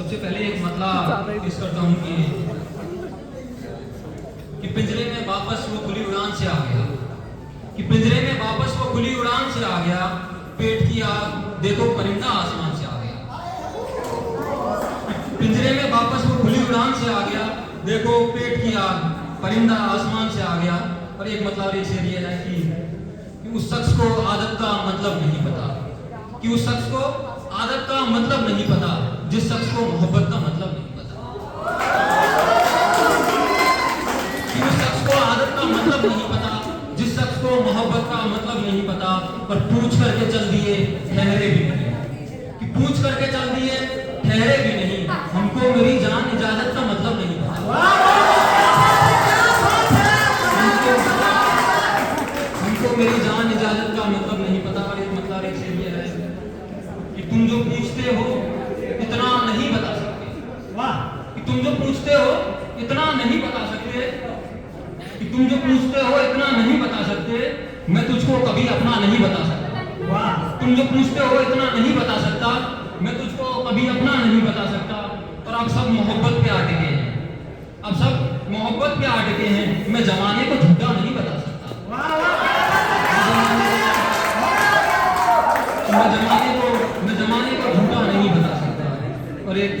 सबसे पहले एक मतलब पेश करता हूँ कि पिंजरे में वापस वो खुली उड़ान से आ गया, कि पिंजरे में वापस वो खुली उड़ान से आ गया, पेट की आग देखो परिंदा आसमान से आ गया। पिंजरे में वापस वो खुली उड़ान से आ गया, देखो पेट की आग परिंदा आसमान से आ गया। और एक मतलब एक शेर ये है कि उस शख्स को आदत का मतलब नहीं पता, कि उस शख्स को आदत का मतलब नहीं पता, जिस शख्स को मोहब्बत का मतलब नहीं पता, कि उस शख्स को आदत का मतलब नहीं पता, जिस शख्स को मोहब्बत का मतलब नहीं पता। पर पूछ करके चल दिए ठहरे भी नहीं, कि पूछ करके चल दिए ठहरे भी नहीं, हमको मेरी जान इजाजत का मतलब नहीं पता, हमको मेरी जान इजाजत का मतलब नहीं पता। और एक मतलब एक शेर ये है कि तुम जो पूछते हो इतना नहीं बता सकते, कि तुम जो पूछते हो इतना नहीं बता सकते, कि तुम जो पूछते हो इतना नहीं बता सकते, मैं तुझको कभी अपना नहीं बता सकता। तुम जो पूछते हो इतना नहीं बता सकता, मैं तुझको कभी अपना नहीं बता सकता। और अब सब मोहब्बत पे अटके हैं, अब सब मोहब्बत पे अटके हैं, मैं जमाने को झूठा नहीं बता सकता, मैं जमाने को झूठा नहीं बता सकता। और एक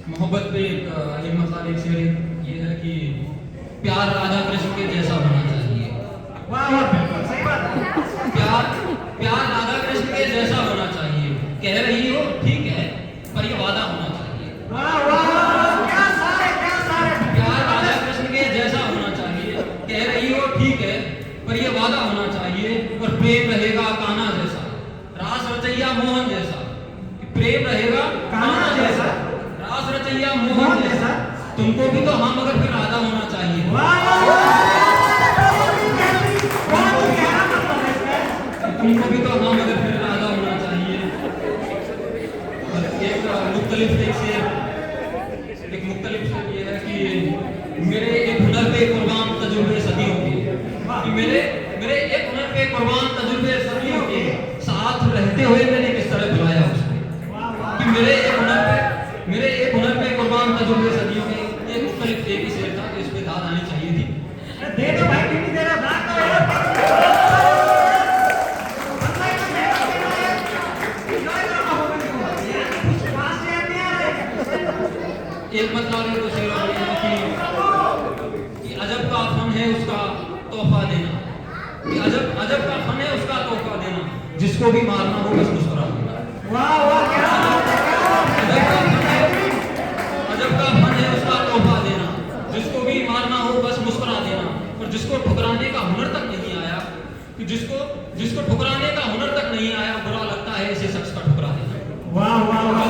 मोहब्बत पे एक मतलब एक शेर ये है कि प्यार राधा कृष्ण के जैसा होना चाहिए। प्यार राधा कृष्ण के जैसा होना चाहिए, कह रही हो ठीक है पर ये वादा होना चाहिए। प्यार राधा कृष्ण के जैसा होना चाहिए, कह रही हो ठीक है पर ये वादा होना चाहिए। और प्रेम रहेगा कान्हा जैसा, रास रचैया मोहन जैसा, प्रेम रहेगा कान्हा जैसा, रास रचैया मोहन जैसा, तुमको भी तो हाँ मगर फिर राधा होना चाहिए। तुमको भी तो हाँ मगर फिर राधा होना चाहिए। और एक मुख्तलिफ शेर ये है कि मेरे एक हुनर पे कुर्बान तजुर्बे सदियों के, कि मेरे एक हुनर पे कुर्बान तजुर्बे सदियों के, साथ रहते हुए मैंने किस तरह बुलाया उसको, कि मेरे एक हुनर पे कुर्बान तजुर्बे सदियों के। ये मुख्तलिफ एक ही शेर था, इस पे दाद आनी चाहिए थी। दे दो भाई, क्यों नहीं दे रहा? दाद दो यार। एक मतलब है तो शेर कि अजब का फन है उसका तोहफा देना, कि अजब का फन है उसका तोहफा देना, जिसको भी मारना हो बस मुस्कुरा देना। वाह वाह, क्या अजब का फन है उसका तोहफा देना, जिसको भी मारना हो बस मुस्कुरा देना। और जिसको ठुकराने का हुनर तक नहीं आया, कि जिसको ठुकराने का हुनर तक नहीं आया, बुरा लगता है ऐसे शख्स का ठुकरा देना। वाह वाह वाह,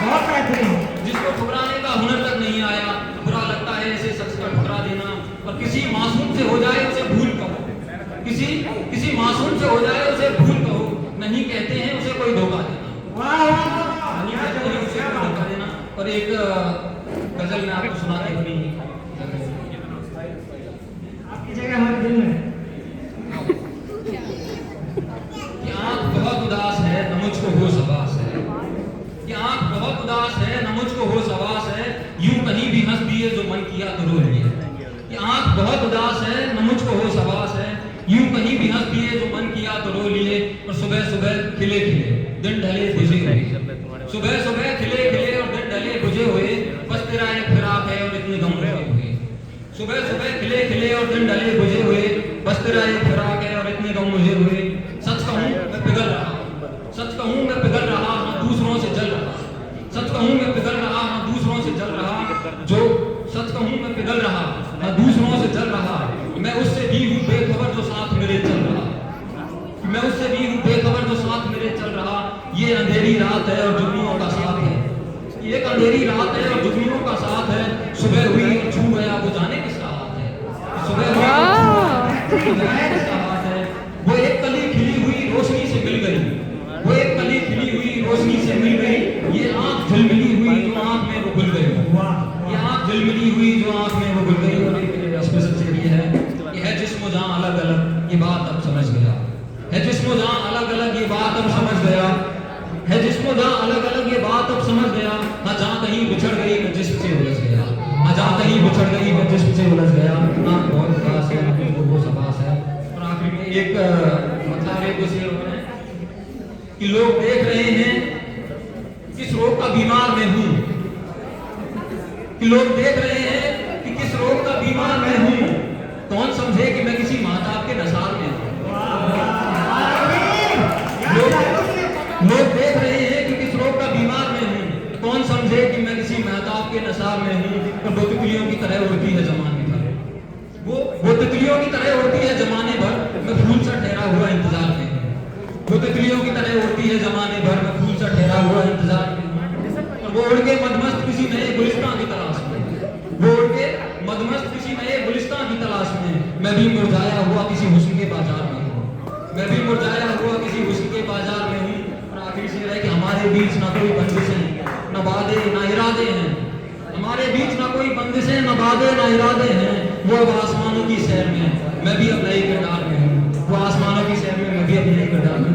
बहुत बेहतरीन। जिसको ठुकराने का हुनर तक नहीं आया, बुरा लगता है ऐसे शख्स का ठुकरा देना। और किसी मासूम से हो जाए उसे भूल कहो, किसी मासूम से हो जाए उसे भूल कहो, नहीं कहते हैं उसे कोई धोखा देना। वाह वाह, नहीं कहते हैं उसे कोई धोखा देना। और एक गजल में आपको सुना के अपनी आपकी जगह हमारे दिल में कि आंख बहुत उदास है न मुझको होश आभास है, कि आंख बहुत उदास है न मुझको होश आभास है, यूं कहीं भी हंस दिए जो मन किया तो रो लिए। कि आंख बहुत उदास है न मुझको होश आभास है, यूं कहीं भी हंस दिए जो मन किया तो रो लिए। और सुबह सुबह खिले खिले दिन ढले बुझे हुए, सुबह सुबह खिले खिले और दिन ढले बुझे हुए, बस तेरा एक फिराक है और इतने गम हुए हुए। सुबह सुबह खिले खिले और दिन ढले बुझे हुए, बस तेरा एक फिराक है और इतने गम मुझे हुए। सच कहूं मैं पिघल रहा, सच कहूं मैं पिघल रहा, हाँ दूसरों से जल रहा, सच कहूं मैं पिघल रहा, हाँ दूसरों से जल रहा, जो सच कहूं मैं पिघल रहा, हाँ दूसरों से जल रहा, मैं उससे भी हूँ बेखबर जो साथ मेरे चल रहा, मैं उससे भी हूँ बेखबर जो साथ मेरे चल रहा। ये अंधेरी रात है और जुगनुओं का साथ है, ये एक अंधेरी रात है और जुगनुओं का साथ है, सुबह हुई और छू गया वो जाने किसका हाथ है, सुबह हुई और छू गया किसका हाथ है। वो एक कली खिली हुई रोशनी से मिल गई, वो एक कली खिली हुई रोशनी से मिल गई, ये आंख झिलमिली हुई जो आंख में वो घुल गई, ये आंख झिलमिली हुई जो आंख में वो घुल गई। और इसमें सबसे ये है जिस्म जहां अलग अलग ये बात अब समझ गया, है जिस्म जहां अलग अलग ये बात अब समझ गया, है जिस्म जहां अलग अलग ये समझ गया, हाँ जहाँ कहीं बिछड़ गई मैं जिस्म से उलझ गया, हाँ जहाँ कहीं बिछड़ गई मैं जिस्म से उलझ गया, आँख बहुत उदास है मुझको हो सबास है। और आखिर में एक मतलब एक शेर है कि लोग देख रहे हैं किस रोग का बीमार मैं हूँ, कि लोग देख रहे हैं कि किस रोग का बीमार मैं हूँ, कौन समझे कि मैं किसी महताब के नसार में हूँ। लोग देख रहे हैं कि किस रोग का बीमार मैं हूँ, कौन समझे कि मैं किसी महताब के नसार में हूँ। और वो तितलियों की तरह उड़ती है जमाने भर, वो तितलियों की तरह उड़ती है जमाने भर, मैं फूल सा ठहरा हुआ इंतजार में हूँ। वो तितलियों की तरह उड़ती है जमाने भर, मैं फूल सा ठहरा हुआ इंतजार में हूँ। और वो उड़ के मदमस्त किसी नए गुलिस्तान की तलाश में, वो उड़ के मदमस्त किसी नए गुलिस्तान की तलाश में, मैं भी मुरझाया हुआ किसी हुस्न के बाजार में हूँ, मैं भी मुरझाया हुआ किसी हुस्न के बाजार में हूँ। और आखिरी शेर है कि हमारे बीच ना कोई बंदिशें न वादे ना इरादे हैं, हमारे बीच ना कोई बंदिशें न वादे ना इरादे हैं। वो अब आसमानों की सैर में, मैं भी अब नए किरदार में हूँ, वो आसमानों की सैर में मैं भी अब नए किरदार में।